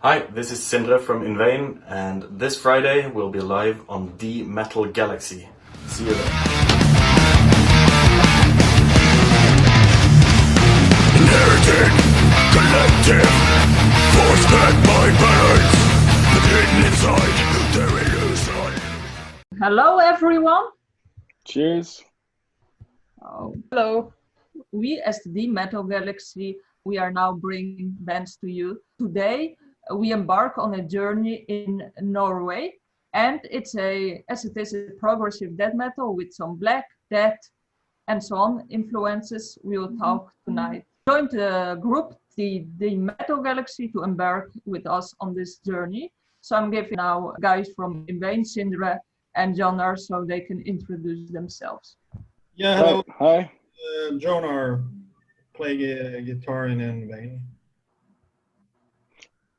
Hi, this is Sindre from In Vain, and this Friday we'll be live on the Metal Galaxy. See you there. Inherited, collective, forced back by parents, but hidden inside their illusion. Hello, everyone. Cheers. Hello. We, as the Metal Galaxy, we are now bringing bands to you. Today, we embark on a journey in Norway, and as it is a progressive death metal with some black, death, and so on influences, we will talk tonight. Join the group, the Metal Galaxy, to embark with us on this journey. So I'm giving now guys from In Vain, Sindre and Johnar, so they can introduce themselves. Yeah, hello. Hi. Johnar, play guitar in Vain.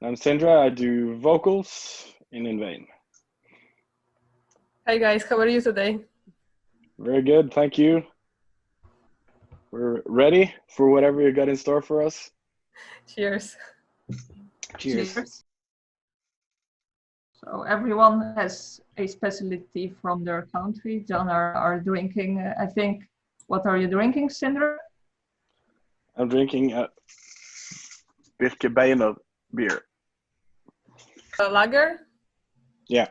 I'm Sindre. I do vocals in Vain. Hi guys, how are you today? Very good, thank you. We're ready for whatever you got in store for us. Cheers. Cheers. So everyone has a specialty from their country. John are drinking, I think. What are you drinking, Sindre? I'm drinking a Birkebeiner beer. A lager? Yeah.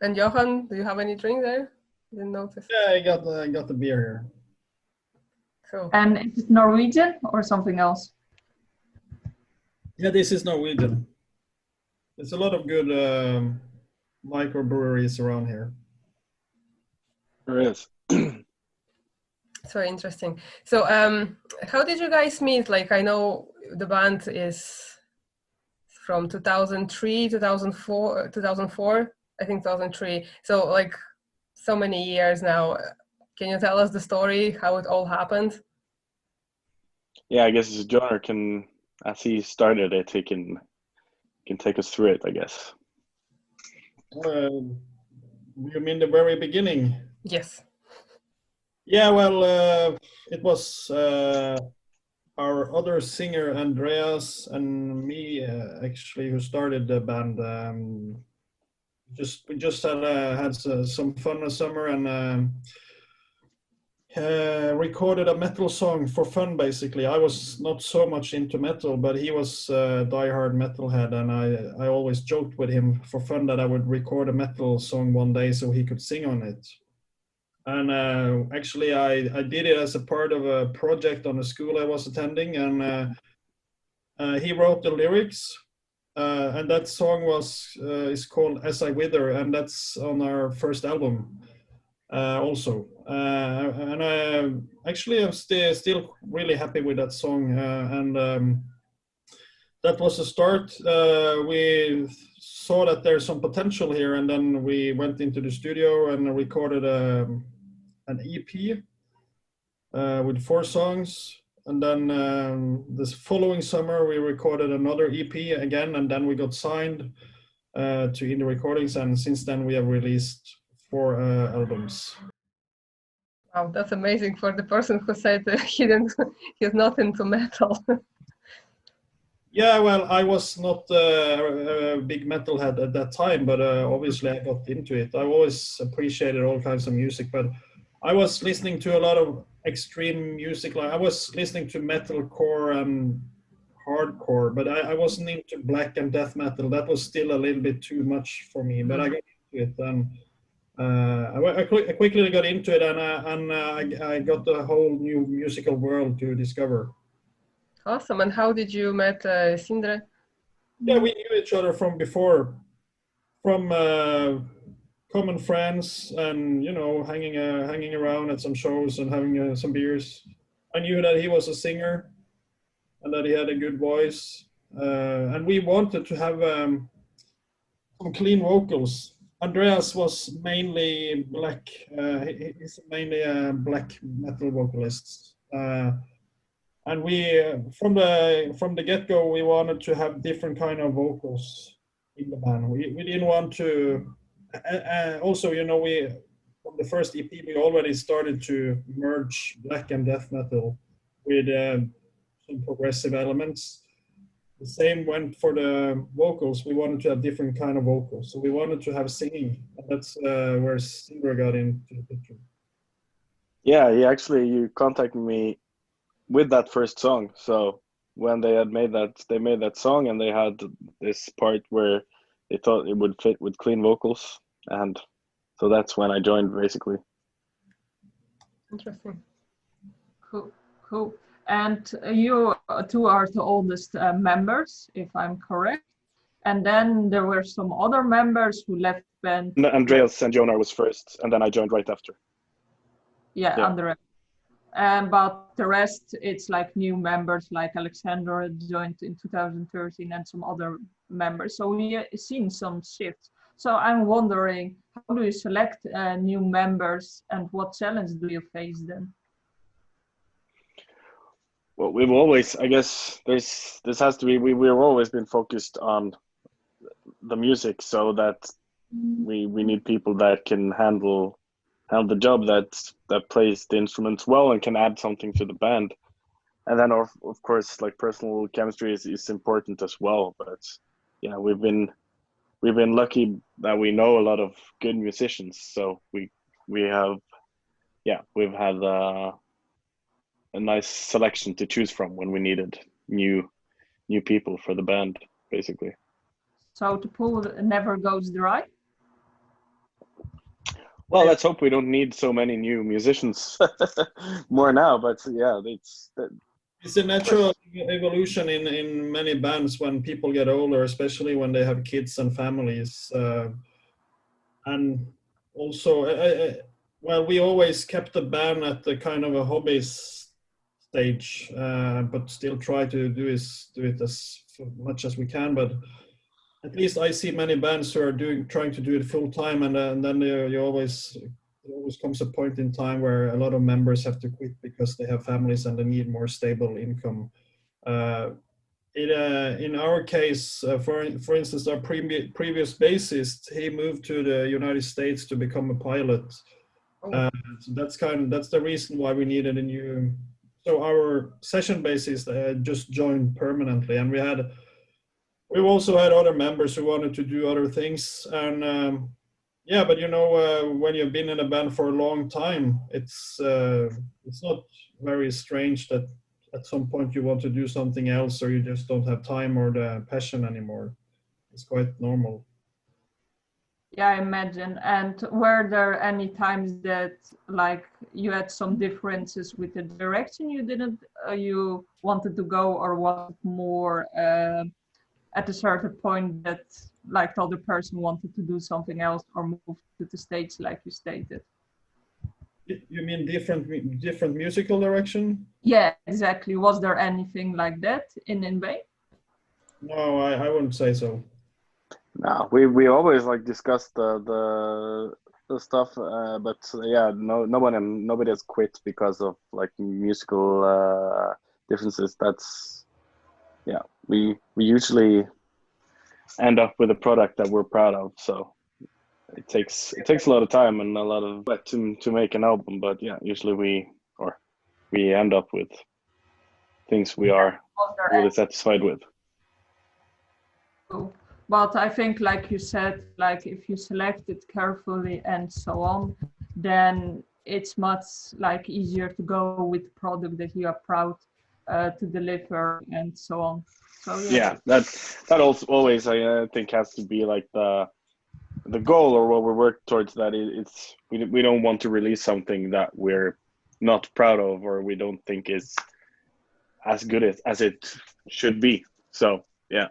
And Johan, do you have any drink there? Didn't notice. Yeah, I got the beer here. Cool. And is it Norwegian or something else? Yeah, this is Norwegian. There's a lot of good microbreweries around here. There is. It's very interesting. So, how did you guys meet? Like, I know the band is from 2003, 2004, I think 2003. So, like, so many years now. Can you tell us the story, how it all happened? Yeah, I guess Johnar can, as he started it, he can take us through it, I guess. You mean the very beginning? Yes. Yeah, well, it was our other singer Andreas and me actually who started the band. We just had some fun this summer and recorded a metal song for fun. Basically, I was not so much into metal, but he was a diehard metalhead, and I always joked with him for fun that I would record a metal song one day so he could sing on it. And actually, I did it as a part of a project on a school I was attending, and he wrote the lyrics, and that song is called "As I Wither," and that's on our first album also. And actually, I'm still really happy with that song, and that was the start. We saw that there's some potential here, and then we went into the studio and recorded an EP with 4 songs, and then this following summer we recorded another EP again, and then we got signed to Indie Recordings, and since then we have released 4 albums. Wow, that's amazing for the person who said he's not into metal. Yeah, well, I was not a big metalhead at that time, but obviously I got into it. I always appreciated all kinds of music, but I was listening to a lot of extreme music. Like I was listening to metalcore and hardcore, but I wasn't into black and death metal. That was still a little bit too much for me. But I got into it, and I quickly got into it, and I got the whole new musical world to discover. Awesome. And how did you met Sindre? Yeah, we knew each other from before, from common friends, and hanging around at some shows and having some beers. I knew that he was a singer and that he had a good voice, and we wanted to have some clean vocals. Andreas was mainly black. He's mainly a black metal vocalist, and we from the get-go we wanted to have different kind of vocals in the band. We didn't want to. Also, we from the first EP we already started to merge black and death metal with some progressive elements. The same went for the vocals. We wanted to have different kind of vocals. So we wanted to have singing. And that's where Sindre got into the picture. Yeah, you contacted me with that first song. So when they made that song, and they had this part where they thought it would fit with clean vocals, and so that's when I joined, basically. Interesting. Cool, cool. And you two are the oldest members, if I'm correct. And then there were some other members who left band. Andreas and Jonar was first, and then I joined right after. Yeah, Yeah. Andreas. But the rest, it's like new members, like Alexander joined in 2013 and some other members. So we have seen some shifts. So I'm wondering, how do you select new members, and what challenge do you face then? Well, we've always, I guess, this has to be. We've always been focused on the music, so that we need people that can handle the job, that plays the instruments well and can add something to the band. And then of course, like, personal chemistry is important as well. But yeah, we've been lucky that we know a lot of good musicians, so we've had a nice selection to choose from when we needed new people for the band, basically. So the pool never goes dry? Well, let's hope we don't need so many new musicians more now, but yeah, It's a natural evolution in many bands when people get older, especially when they have kids and families. And also, well, we always kept the band at the kind of a hobby stage, but still try to do it as much as we can. But at least I see many bands who are trying to do it full time, and then there always comes a point in time where a lot of members have to quit because they have families and they need more stable income. In our case, for instance, our previous bassist, he moved to the United States to become a pilot. So that's the reason why we needed a new. So our session bassist just joined permanently, and we've also had other members who wanted to do other things. And yeah, but when you've been in a band for a long time, it's not very strange that at some point you want to do something else, or you just don't have time or the passion anymore. It's quite normal. Yeah, I imagine. And were there any times that, like, you had some differences with the direction you wanted to go, or was it more at a certain point that, like, the other person wanted to do something else or move to the States, like you stated? You mean different musical direction? Yeah, exactly. Was there anything like that in Vain? No, I wouldn't say so. No, we always like discuss the stuff, but yeah, nobody has quit because of like musical differences. Yeah, we usually end up with a product that we're proud of. So it takes a lot of time and a lot of sweat to make an album. But yeah, usually we end up with things we are really satisfied with. Cool. But I think, like you said, like if you select it carefully and so on, then it's much like easier to go with the product that you are proud to deliver and so on. So yeah, that also always I think has to be like the goal, or what we work towards. That we don't want to release something that we're not proud of, or we don't think is as good as it should be. So yeah,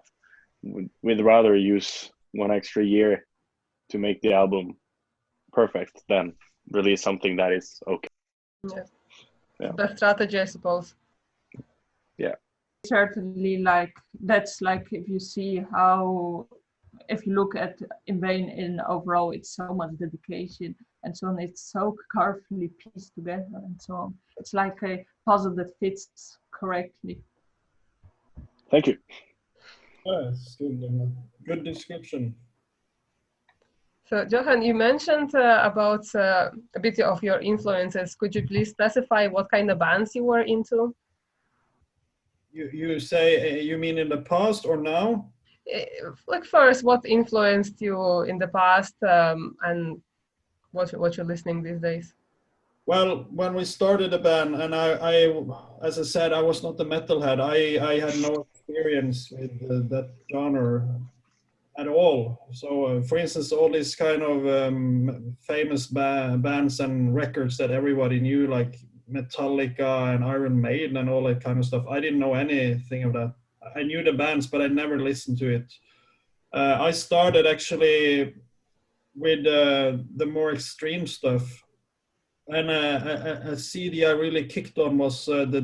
we'd rather use one extra year to make the album perfect than release something that is okay. Yeah. Best strategy, I suppose. Yeah. Certainly, like that's like if you look at In Vain in overall, it's so much dedication and so on. It's so carefully pieced together and so on. It's like a puzzle that fits correctly. Thank you. Yeah, it's good description. So Johan, you mentioned about a bit of your influences. Could you please specify what kind of bands you were into? You say you mean in the past or now? Like first, what influenced you in the past, and what you're listening these days? Well, when we started the band, and as I said, I was not a metalhead. I had no experience with that genre at all. So, for instance, all these kind of famous bands and records that everybody knew, like Metallica and Iron Maiden and all that kind of stuff, I didn't know anything of that. I knew the bands, but I never listened to it. I started actually with the more extreme stuff. And a CD I really kicked on was the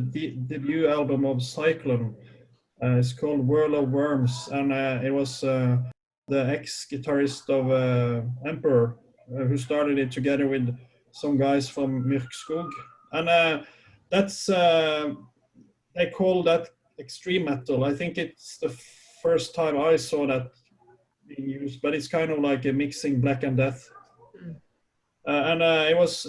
debut album of Cyclone. It's called World of Worms, and it was the ex-guitarist of Emperor who started it together with some guys from Myrkskog. And that's, they call that extreme metal. I think it's the first time I saw that being used, but it's kind of like a mixing Black and Death. And it was,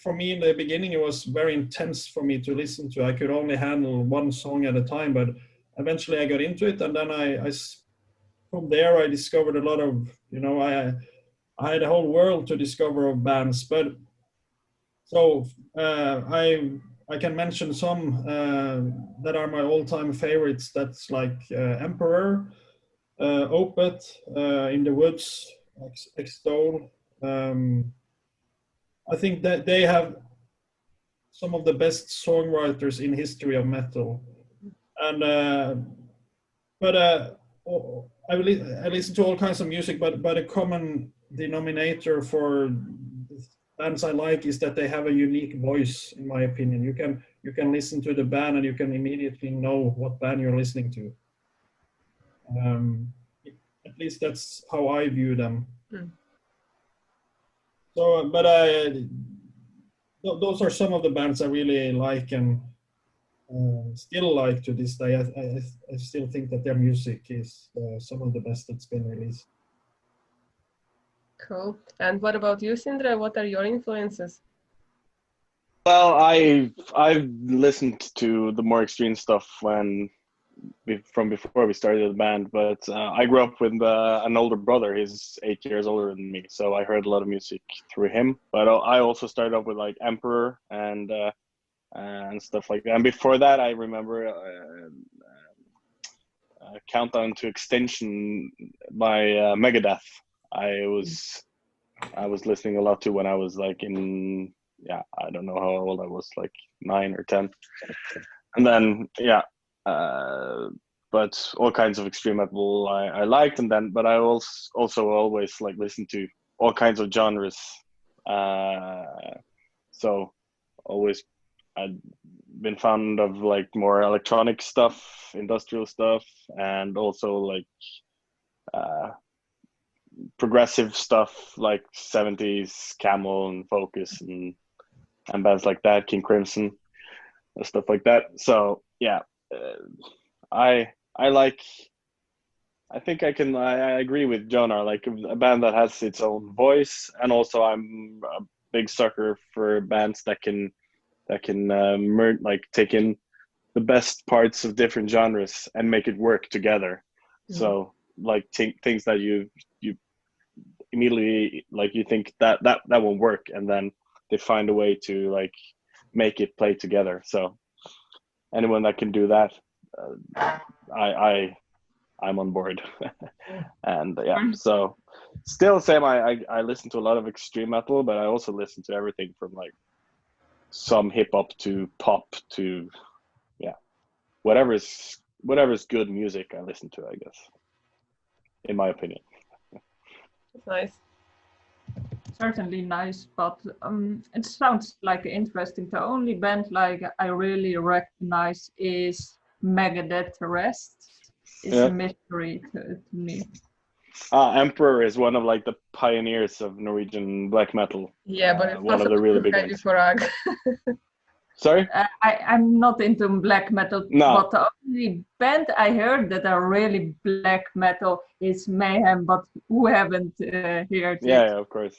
for me in the beginning, it was very intense for me to listen to. I could only handle one song at a time, but eventually I got into it. And then from there, I discovered a lot of, I had a whole world to discover of bands. But so I can mention some that are my all-time favorites. That's like Emperor, Opeth, In the Woods, Extol. I think that they have some of the best songwriters in history of metal, and I listen to all kinds of music, but a common denominator for bands I like is that they have a unique voice. In my opinion, you can listen to the band and you can immediately know what band you're listening to. At least that's how I view them. So, but those are some of the bands I really like and still like to this day. I still think that their music is some of the best that's been released. Cool. And what about you, Sindre? What are your influences? Well, I've listened to the more extreme stuff from before we started the band, but I grew up with an older brother. He's 8 years older than me, so I heard a lot of music through him. But I also started off with like Emperor and stuff like that. And before that, I remember Countdown to Extinction by Megadeth. I was listening a lot to when I was like I don't know how old I was, like 9 or 10, and then but all kinds of extreme metal I liked, but I also always like listened to all kinds of genres. So always I'd been fond of like more electronic stuff, industrial stuff, and also like progressive stuff like 70s Camel and Focus and bands like that, King Crimson and stuff like that. So yeah. I agree with Johnar, like a band that has its own voice, and also I'm a big sucker for bands that can take in the best parts of different genres and make it work together. Mm-hmm. So like things that you immediately like you think that won't work, and then they find a way to like make it play together. So anyone that can do that, I'm on board. And so still same. I listen to a lot of extreme metal, but I also listen to everything from like some hip hop to pop to whatever's good music I listen to, I guess, in my opinion. That's nice. Certainly nice, but it sounds like interesting. The only band like I really recognize is Megadeth. The rest is a mystery to me. Emperor is one of like the pioneers of Norwegian black metal. Yeah, but it's one of the really big ones. Sorry? I'm not into black metal, no. But the only band I heard that are really black metal is Mayhem, but who haven't heard it? Yeah, of course.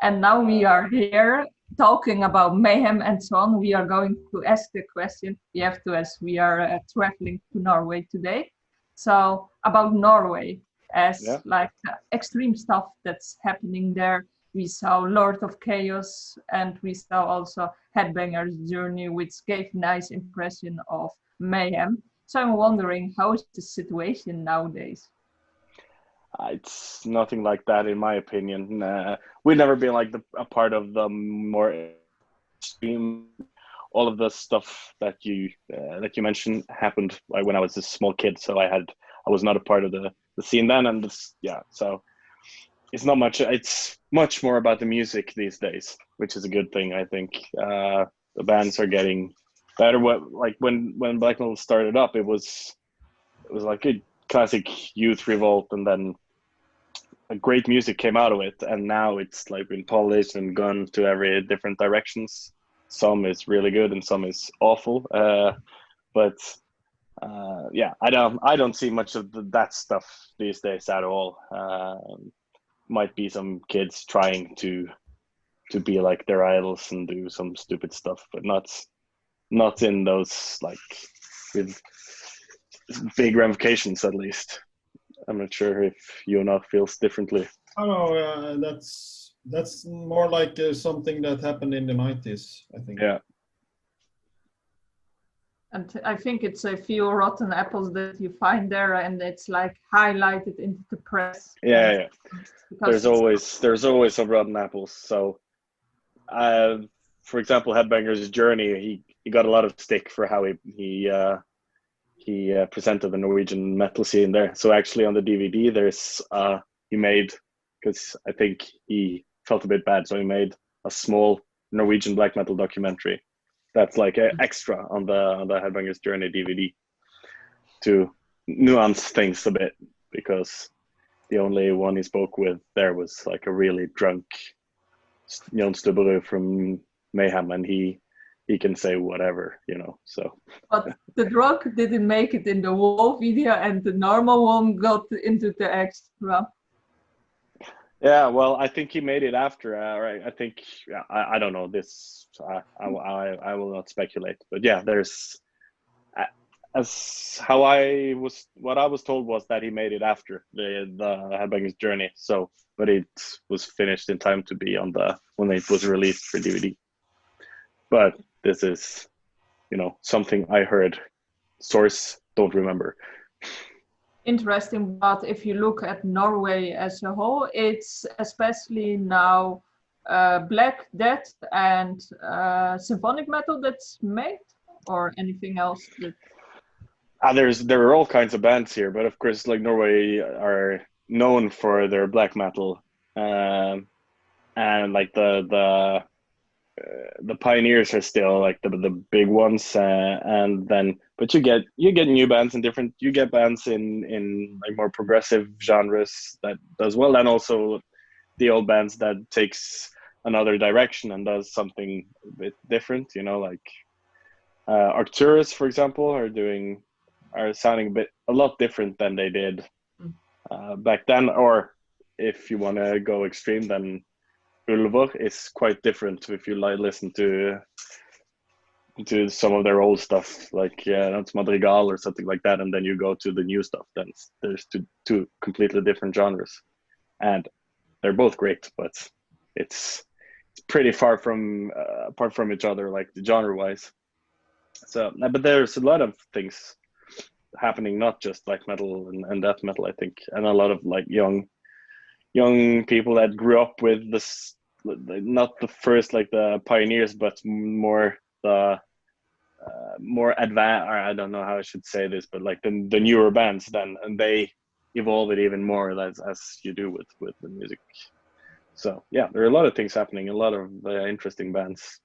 And now we are here talking about mayhem and so on. We are going to ask the question. We have to, as we are traveling to Norway today. So about Norway, as like extreme stuff that's happening there. We saw Lord of Chaos, and we saw also Headbanger's Journey, which gave nice impression of mayhem. So I'm wondering, how is the situation nowadays? It's nothing like that, in my opinion. We've never been like a part of the more extreme. All of the stuff that you mentioned happened when I was a small kid, so I was not a part of the scene then, and so it's not much. It's much more about the music these days, which is a good thing, I think. The bands are getting better. Like when black metal started up, it was like a classic youth revolt, and then a great music came out of it, and now it's like been polished and gone to every different directions. Some is really good and some is awful, but I don't see much of that stuff these days at all. Might be some kids trying to be like their idols and do some stupid stuff, but not in those like with big ramifications, at least. I'm not sure if Jonar feels differently. Oh no, that's more like something that happened in the 90s, I think. Yeah. And I think it's a few rotten apples that you find there, and it's like highlighted into the press. Yeah. There's always some rotten apples. So, for example, Headbanger's Journey, he got a lot of stick for how he presented the Norwegian metal scene there. So actually on the DVD, there's he made, because I think he felt a bit bad, so he made a small Norwegian black metal documentary that's like extra on the Headbanger's Journey DVD to nuance things a bit, because the only one he spoke with there was like a really drunk Jon Stubberud from Mayhem, and he can say whatever, so. But the drug didn't make it in the wall video, and the normal one got into the extra. Yeah, well, I think he made it after, right? I think, I don't know this. I will not speculate, but yeah, there's, what I was told was that he made it after the Headbanger's Journey. So, but it was finished in time to be on when it was released for DVD. But this is, something I heard. Source, don't remember. Interesting, but if you look at Norway as a whole, it's especially now Black Death and symphonic metal that's made, or anything else that... There are all kinds of bands here, but of course, like Norway are known for their black metal, and like the pioneers are still like the big ones, and then but you get new bands you get bands in like more progressive genres that does well, and also the old bands that takes another direction and does something a bit different, like Arcturus, for example, are sounding a lot different than they did back then. Or if you want to go extreme, then Ulver is quite different if you listen to some of their old stuff, like that's Madrigal or something like that, and then you go to the new stuff. Then there's two completely different genres, and they're both great, but it's pretty far from apart from each other, like the genre-wise. So, but there's a lot of things happening, not just black metal and death metal, I think, and a lot of like young people that grew up with this, not the first like the pioneers, but more the more advanced, or I don't know how I should say this, but like the newer bands then, and they evolve it even more as you do with the music. So yeah, there are a lot of things happening, a lot of interesting bands.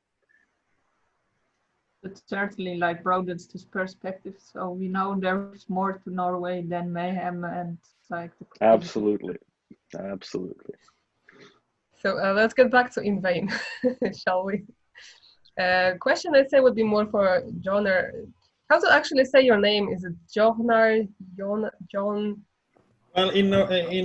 It certainly like broadens this perspective, so we know there's more to Norway than Mayhem and like the Absolutely. So let's get back to In Vain, shall we? Question I'd say would be more for Johnar. How to actually say your name? Is it Johnar, John? Well, in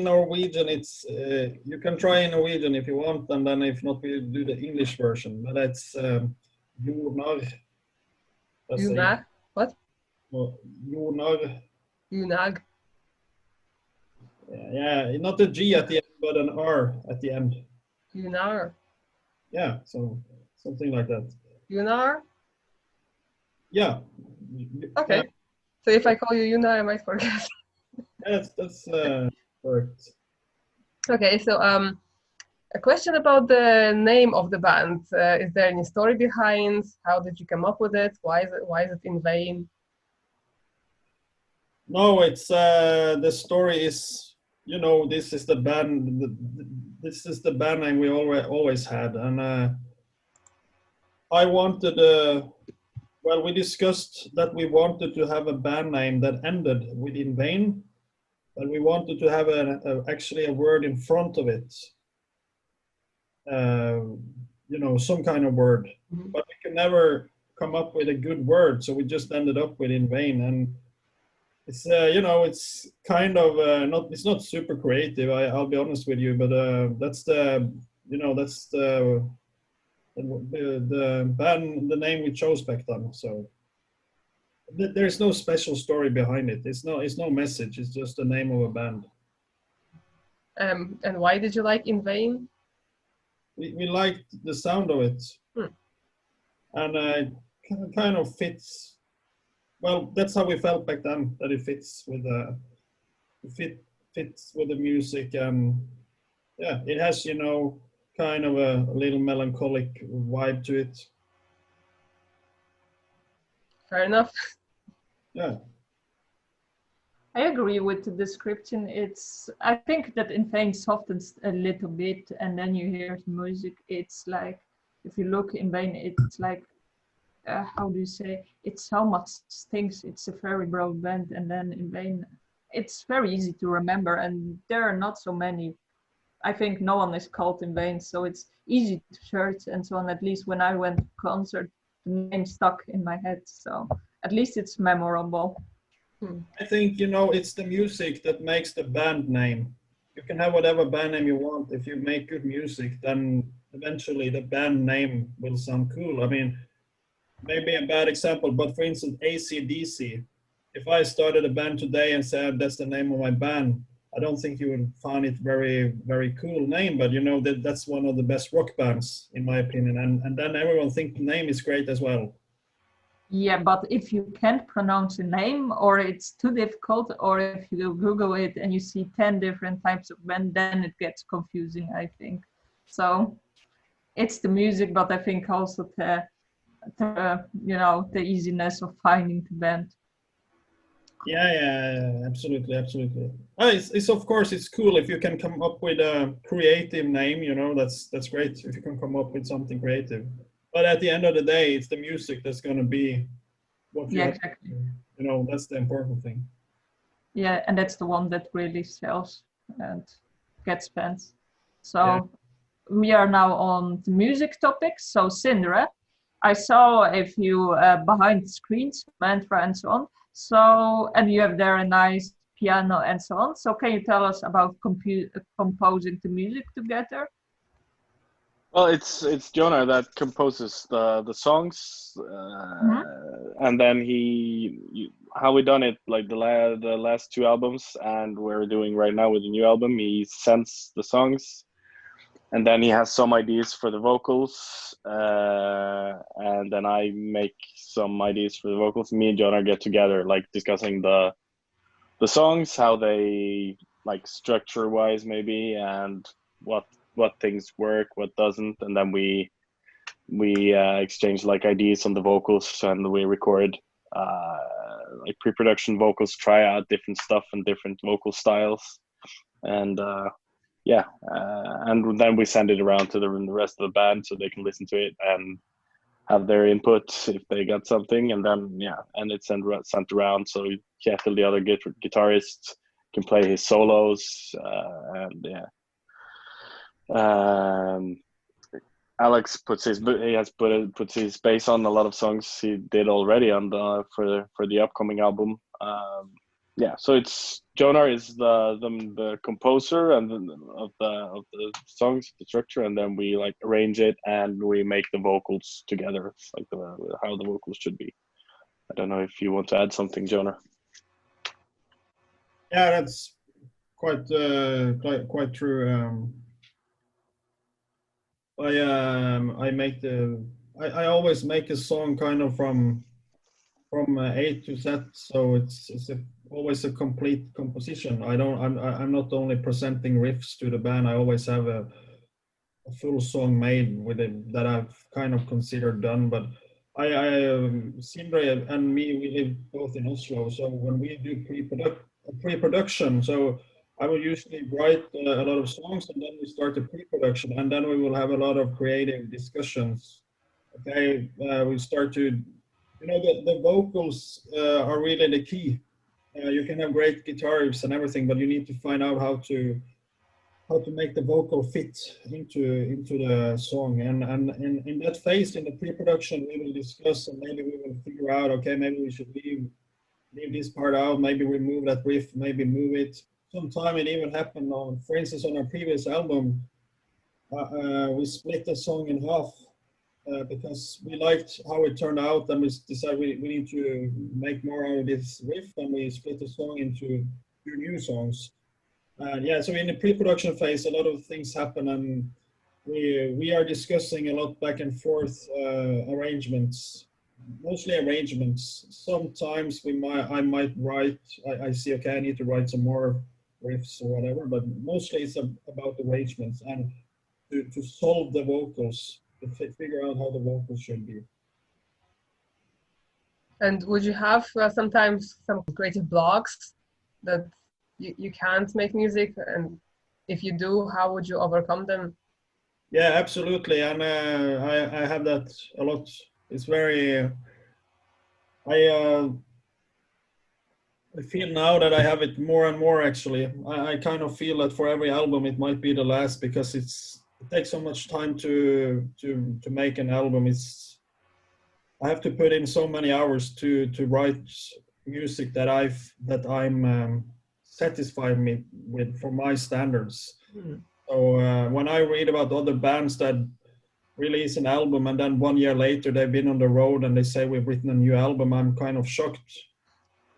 Norwegian, it's you can try in Norwegian if you want, and then if not, we do the English version. But it's Jonar. Junag. What? Jonar. Junag. Yeah, not a G at the end, but an R at the end. Junar. Yeah, so something like that. Junar. Yeah. Okay. Yeah, So if I call you Junar, I might forget. that's correct. Okay. So a question about the name of the band. Is there any story behind? How did you come up with it? Why is it in vain? No, it's the story is, this is the band. This is the band name we always had, and I wanted. Well, we discussed that we wanted to have a band name that ended with in vain, but we wanted to have actually a word in front of it. Some kind of word, but we could never come up with a good word, so we just ended up with in vain, and it's it's kind of it's not super creative. I'll be honest with you, but that's that's the band, the name we chose back then. So there's no special story behind it. It's no message. It's just the name of a band. And why did you like In Vain? We liked the sound of it, and it kind of fits. Well, that's how we felt back then. That it fits with fits with the music, and yeah, it has kind of a little melancholic vibe to it. Fair enough. Yeah. I agree with the description. I think that In Vain softens a little bit, and then you hear the music. It's like, if you look In Vain, it's like, how do you say? It's so much things. It's a very broad band, and then In Vain, it's very easy to remember, and there are not so many. I think no one is called In Vain, so it's easy to search and so on. At least when I went to concert, the name stuck in my head, so at least it's memorable. I think it's the music that makes the band name. You can have whatever band name you want. If you make good music, then eventually the band name will sound cool. I mean, maybe a bad example, but for instance, AC/DC. If I started a band today and said that's the name of my band, I don't think you would find it very, very cool name. But that's one of the best rock bands, in my opinion. And then everyone thinks the name is great as well. Yeah, but if you can't pronounce a name, or it's too difficult, or if you Google it and you see 10 different types of band, then it gets confusing, I think. So it's the music, but I think also the easiness of finding the band. Yeah, absolutely. It's of course it's cool if you can come up with a creative name. That's great if you can come up with something creative. But at the end of the day, it's the music that's going to be what you have. Exactly. That's the important thing. Yeah, and that's the one that really sells and gets fans. So we are now on the music topics. So Sindre, I saw a few behind the screens, mantra and so on. So, and you have there a nice piano and so on. So can you tell us about composing the music together? Well, it's Johnar that composes the songs, and then how we done it like the last two albums, and we're doing right now with the new album. He sends the songs, and then he has some ideas for the vocals, and then I make some ideas for the vocals. Me and Johnar get together, like discussing the songs, how they like structure wise maybe, and what things work, what doesn't, and then we exchange like ideas on the vocals, and we record like pre-production vocals, try out different stuff and different vocal styles, and and then we send it around to the rest of the band so they can listen to it and have their input if they got something, and then and it's sent around so Kjetil, the other guitarist, can play his solos, and Alex puts his bass on a lot of songs he did already on for the upcoming album, Yeah, so it's Jonar is the composer and of the songs, the structure, and then we like arrange it and we make the vocals together, like how the vocals should be. I don't know if you want to add something, Jonar. Yeah, that's quite true. I make I always make a song kind of from A to Z, so always a complete composition. I'm not only presenting riffs to the band. I always have a full song made with it that I've kind of considered done. But Sindre and me, we live both in Oslo, so when we do pre-production, so I will usually write a lot of songs, and then we start the pre-production, and then we will have a lot of creative discussions. Okay, we start to, the vocals are really the key. You can have great guitar riffs and everything, but you need to find out how to make the vocal fit into the song. And in that phase, in the pre-production, we will discuss, and maybe we will figure out, okay, maybe we should leave this part out, maybe we move that riff, maybe move it. Sometime it even happened on, for instance, on our previous album, we split the song in half because we liked how it turned out, and we decided we need to make more out of this riff, and we split the song into 2 new songs. Yeah, so in the pre-production phase, a lot of things happen, and we are discussing a lot back and forth arrangements, mostly arrangements. Sometimes I might write. I see, okay, I need to write some more riffs or whatever, but mostly it's about arrangements and to solve the vocals, to figure out how the vocals should be. And would you have sometimes some creative blocks that you can't make music, and if you do, how would you overcome them? Yeah, absolutely, and I have that a lot. It's very I feel now that I have it more and more. Actually, I kind of feel that for every album it might be the last, because it takes so much time to make an album. I have to put in so many hours to write music that I'm satisfied with for my standards. So when I read about other bands that release an album and then 1 year later they've been on the road and they say we've written a new album, I'm kind of shocked.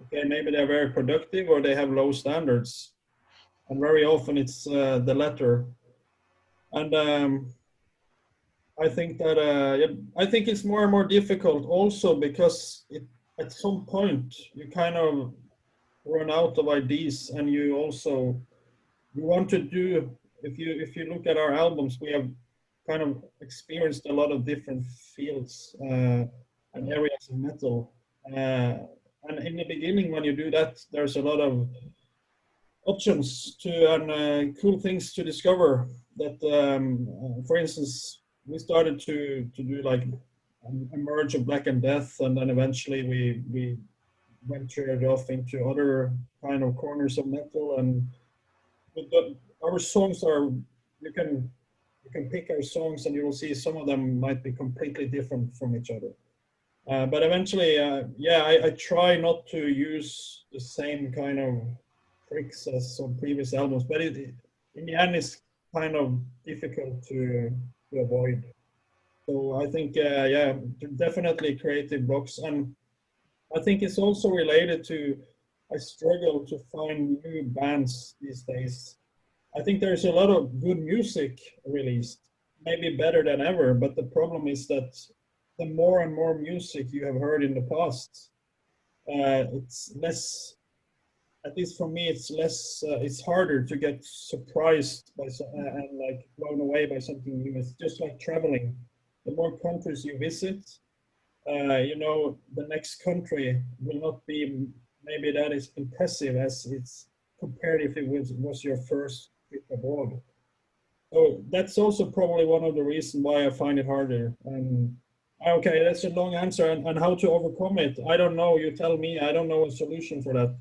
Okay, maybe they're very productive or they have low standards, and very often it's the latter. And I think that I think it's more and more difficult also because at some point you kind of run out of ideas, and you want to do, if you look at our albums, we have kind of experienced a lot of different fields and areas of metal, and in the beginning when you do that, there's a lot of options and cool things to discover. That for instance, we started to do like a merge of Black and Death, and then eventually we ventured off into other kind of corners of metal. And our songs are, you can pick our songs and you will see some of them might be completely different from each other. But eventually, I try not to use the same kind of tricks as on previous albums, but in the end it's kind of difficult to avoid. So I think, definitely creative blocks. And I think it's also related to, I struggle to find new bands these days. I think there's a lot of good music released, maybe better than ever, but the problem is that the more and more music you have heard in the past, it's less, at least for me, it's less, it's harder to get surprised by and like blown away by something new. It's just like traveling. The more countries you visit, the next country will not be maybe that is impressive as it's compared if it was your first trip abroad. So that's also probably one of the reasons why I find it harder. And okay, that's a long answer. And how to overcome it, I don't know. You tell me. I don't know a solution for that.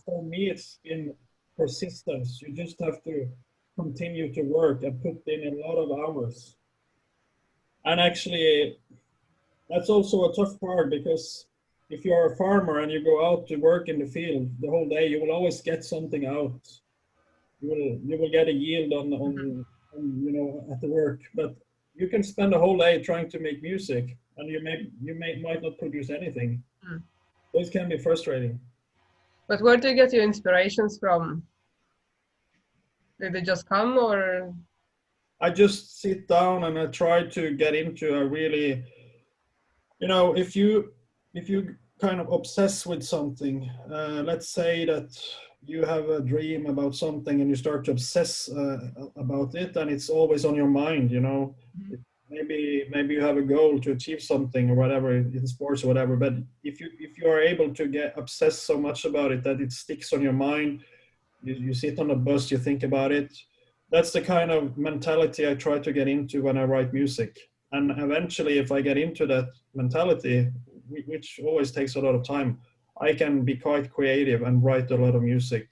For me, it's been persistence. You just have to continue to work and put in a lot of hours. And actually, that's also a tough part because if you're a farmer and you go out to work in the field the whole day, you will always get something out. You will get a yield on at the work, but you can spend a whole day trying to make music, and might not produce anything. Mm. Those can be frustrating. But where do you get your inspirations from? Did they just come, or? I just sit down and I try to get into a really, if you kind of obsess with something, let's say that you have a dream about something and you start to obsess about it, and it's always on your mind. Maybe you have a goal to achieve something or whatever in sports or whatever, but if you are able to get obsessed so much about it that it sticks on your mind, you sit on a bus, you think about it. That's the kind of mentality I try to get into when I write music. And eventually, if I get into that mentality, which always takes a lot of time, I can be quite creative and write a lot of music.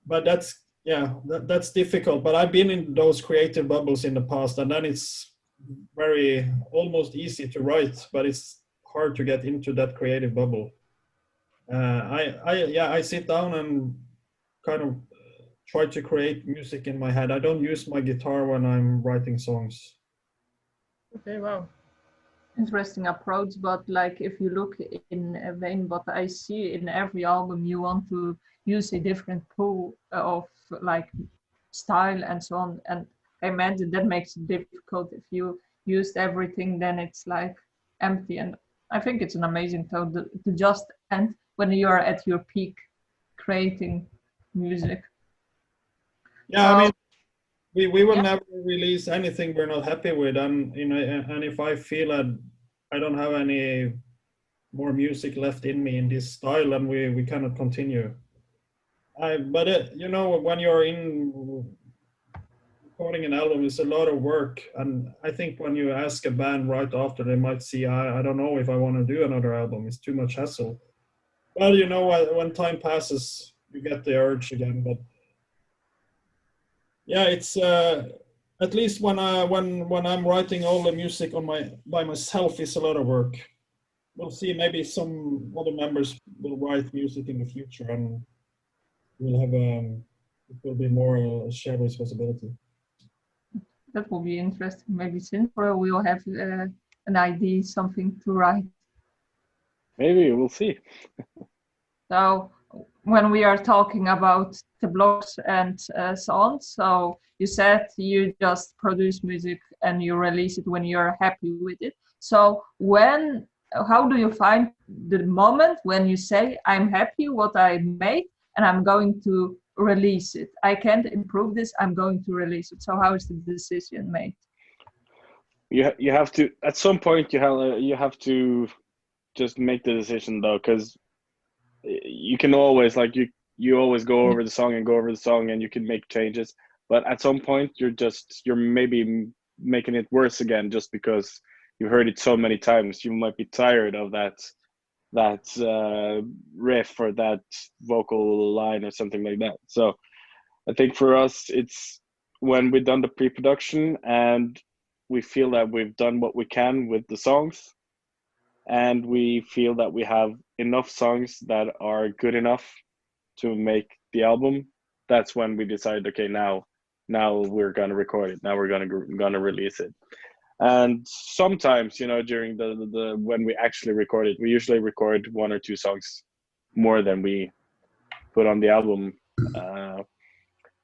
But that's difficult. But I've been in those creative bubbles in the past, and then it's very almost easy to write, but it's hard to get into that creative bubble. I sit down and kind of try to create music in my head. I don't use my guitar when I'm writing songs. Okay, wow. Interesting approach, but like if you look in Vain, what I see in every album, you want to use a different pool of like style and so on. And I imagine that makes it difficult. If you used everything, then it's like empty. And I think it's an amazing thought to just end when you are at your peak creating music. Yeah, I mean, we will never release anything we're not happy with, and and if I feel that I don't have any more music left in me in this style, then we cannot continue. But when you're in recording an album, it's a lot of work, and I think when you ask a band right after, they might see, I don't know if I want to do another album. It's too much hassle. Well, when time passes, you get the urge again, but. Yeah, it's at least when I'm writing all the music by myself, it's a lot of work. We'll see. Maybe some other members will write music in the future, and we'll have it will be more a shared responsibility. That will be interesting. Maybe Sindre will have an idea, something to write. Maybe we'll see. So when we are talking about the blogs and so on, so you said you just produce music and you release it when you're happy with it. So how do you find the moment when you say, I'm happy what I made and I'm going to release it? I can't improve this, I'm going to release it. So how is the decision made? You have to, at some point you have to just make the decision though, because you can always you always go over the song and you can make changes, but at some point you're maybe making it worse again just because you heard it so many times. You might be tired of that riff or that vocal line or something like that. So I think for us, it's when we've done the pre-production and we feel that we've done what we can with the songs, and we feel that we have enough songs that are good enough to make the album. That's when we decide, okay, now we're gonna record it. Now we're gonna release it. And sometimes, during the when we actually record it, we usually record 1 or 2 songs more than we put on the album.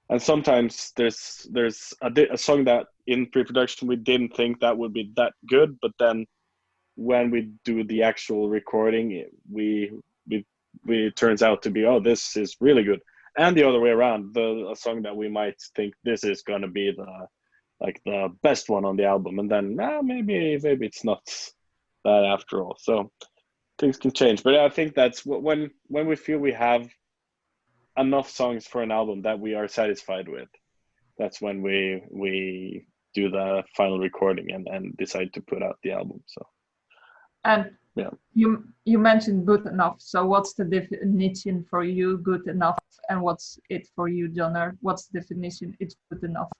And sometimes there's a song that in pre-production we didn't think that would be that good, but then when we do the actual recording, it turns out to be, oh, this is really good. And the other way around, a song that we might think this is gonna be the best one on the album, and then maybe it's not that after all. So things can change, but I think that's when we feel we have enough songs for an album that we are satisfied with, that's when we do the final recording and decide to put out the album. So. And yeah, you mentioned good enough. So what's the definition for you, good enough, and what's it for you, Johnar? What's the definition? It's good enough.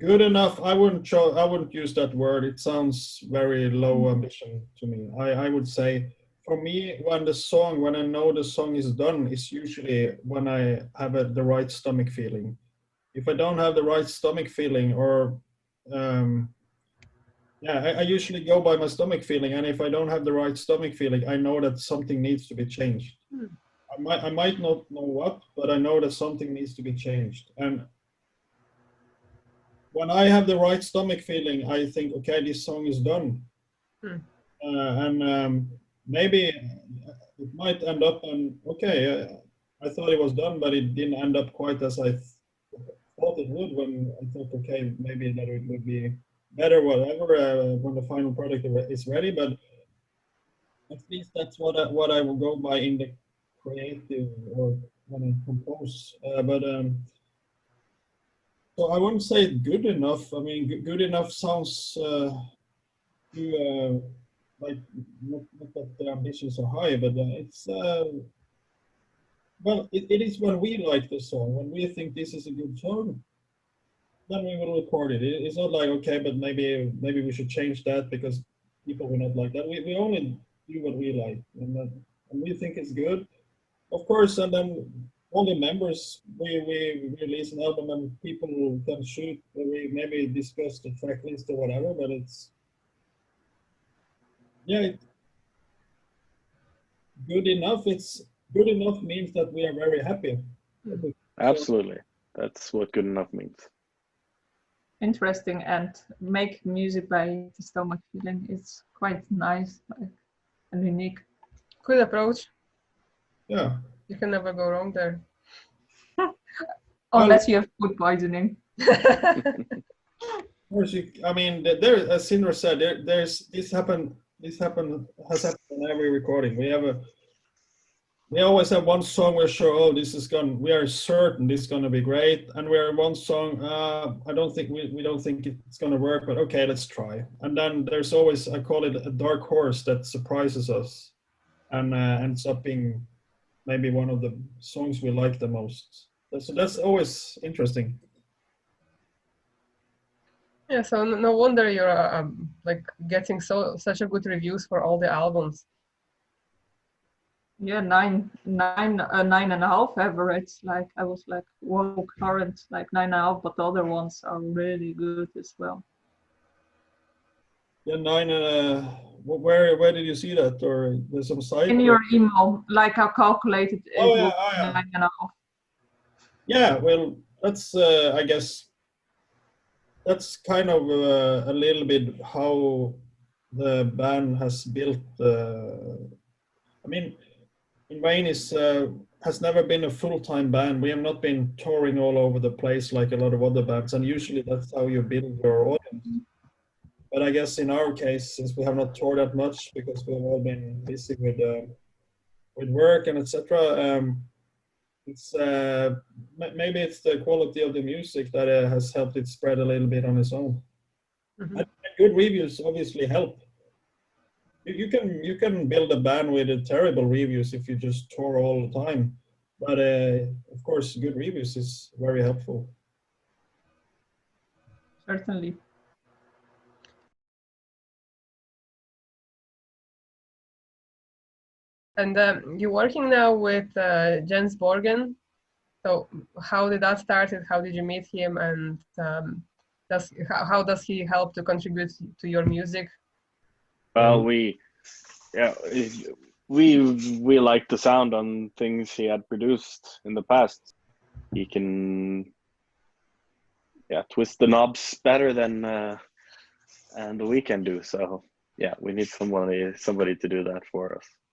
Good enough. I wouldn't use that word. It sounds very low ambition to me. I would say for me, when I know the song is done, it's usually when I have the right stomach feeling. If I don't have the right stomach feeling, or yeah, I usually go by my stomach feeling, and if I don't have the right stomach feeling, I know that something needs to be changed. I might not know what, but I know that something needs to be changed. And when I have the right stomach feeling, I think, okay, this song is done. And maybe it might end up on, okay, I thought it was done, but it didn't end up quite as I thought it would, when I thought, okay, maybe that it would be better, whatever, when the final product is ready. But at least that's what I will go by in the creative, or when I compose. So I wouldn't say good enough. I mean, good enough sounds too, like, not that the ambitions are high, but it's well, it is when we like the song, when we think this is a good song, then we will record it. It's not like, okay, but maybe we should change that because people will not like that. We only do what we like, and we think it's good, of course. And then all the members, we release an album and people can shoot. We maybe discuss the track list or whatever, but it's, yeah, good enough. It's good enough means that we are very happy. Absolutely, that's what good enough means. Interesting. And make music by the stomach feeling. It's quite nice, like, and unique. Good approach. Yeah. You can never go wrong there. Unless you have food poisoning. Of course, I mean, there, as Sindre said, this has happened in every recording. We always have one song we're sure, oh, we are certain this is gonna be great, and we are one song, we don't think it's gonna work, but okay, let's try. And then there's always, I call it a dark horse that surprises us, and ends up being maybe one of the songs we like the most. So that's always interesting. Yeah, so no wonder you're like getting such a good reviews for all the albums. Yeah, 9.5 average. Like, I was like, whoa, current like 9.5, but the other ones are really good as well. Yeah, 9. Where did you see that, or there's some site? In your email, like, I calculated it Oh, yeah, was oh, yeah. 9.5. Yeah, well, that's I guess that's kind of a little bit how the band has built. I mean, Vain has never been a full-time band. We have not been touring all over the place like a lot of other bands, and usually that's how you build your audience. But I guess in our case, since we have not toured that much because we've all been busy with work and etc. It's maybe it's the quality of the music that has helped it spread a little bit on its own. And good reviews obviously help. You can build a band with terrible reviews if you just tour all the time, but of course good reviews is very helpful. Certainly. And you're working now with Jens Borgen. So how did that start? How did you meet him? And how does he help to contribute to your music? Well, we liked the sound on things he had produced in the past. He can twist the knobs better than and we can do. So yeah, we need somebody to do that for us.